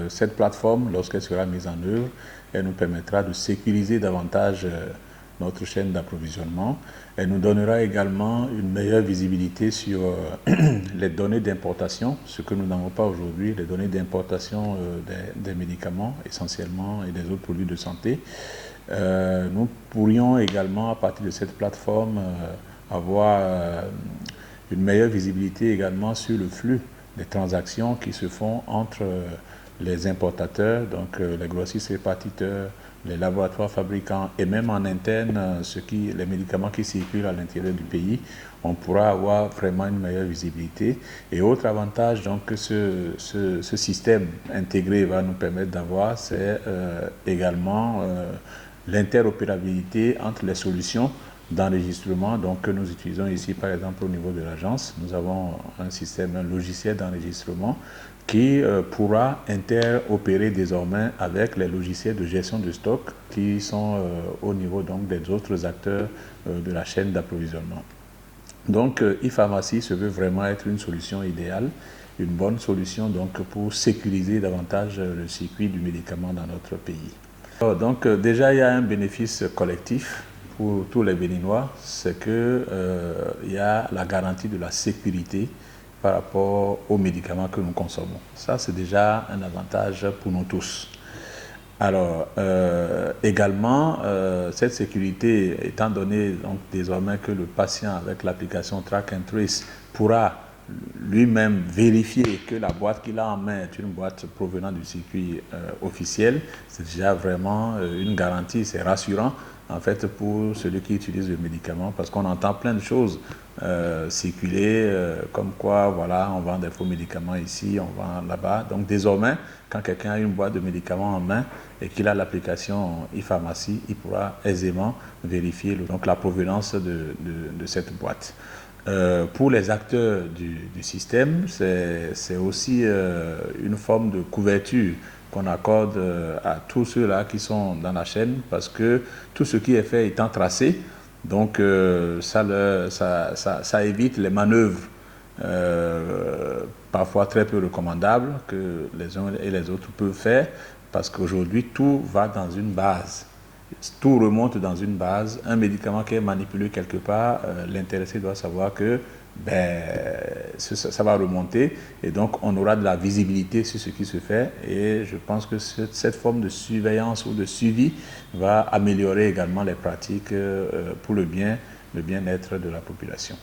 Cette plateforme, lorsqu'elle sera mise en œuvre, elle nous permettra de sécuriser davantage notre chaîne d'approvisionnement. Elle nous donnera également une meilleure visibilité sur les données d'importation, ce que nous n'avons pas aujourd'hui, les données d'importation des médicaments essentiellement et des autres produits de santé. Nous pourrions également, à partir de cette plateforme, avoir une meilleure visibilité également sur le flux des transactions qui se font entre les importateurs, donc les grossistes répartiteurs, les laboratoires fabricants et même en interne, les médicaments qui circulent à l'intérieur du pays. On pourra avoir vraiment une meilleure visibilité. Et autre avantage donc, que ce système intégré va nous permettre d'avoir, c'est également l'interopérabilité entre les solutions d'enregistrement que nous utilisons ici par exemple au niveau de l'agence. Nous avons un logiciel d'enregistrement qui pourra interopérer désormais avec les logiciels de gestion de stock qui sont au niveau donc des autres acteurs de la chaîne d'approvisionnement. Donc e-pharmacie se veut vraiment être une solution idéale, une bonne solution donc pour sécuriser davantage le circuit du médicament dans notre pays. Alors, donc déjà il y a un bénéfice collectif pour tous les Béninois, c'est qu'il y a la garantie de la sécurité par rapport aux médicaments que nous consommons. Ça, c'est déjà un avantage pour nous tous. Alors, également, cette sécurité, étant donné donc, désormais que le patient, avec l'application Track and Trace, pourra lui-même vérifier que la boîte qu'il a en main est une boîte provenant du circuit officiel, c'est déjà vraiment une garantie, c'est rassurant en fait pour celui qui utilise le médicament, parce qu'on entend plein de choses circuler, comme quoi voilà, on vend des faux médicaments ici, on vend là-bas. Donc désormais, quand quelqu'un a une boîte de médicaments en main et qu'il a l'application e-pharmacie, il pourra aisément vérifier donc, la provenance de cette boîte. Pour les acteurs du système, c'est aussi une forme de couverture qu'on accorde à tous ceux-là qui sont dans la chaîne, parce que tout ce qui est fait étant tracé, donc ça évite les manœuvres parfois très peu recommandables que les uns et les autres peuvent faire, parce qu'aujourd'hui tout va dans une base. Tout remonte dans une base. Un médicament qui est manipulé quelque part, l'intéressé doit savoir que ça va remonter et donc on aura de la visibilité sur ce qui se fait, et je pense que cette forme de surveillance ou de suivi va améliorer également les pratiques pour le bien-être de la population.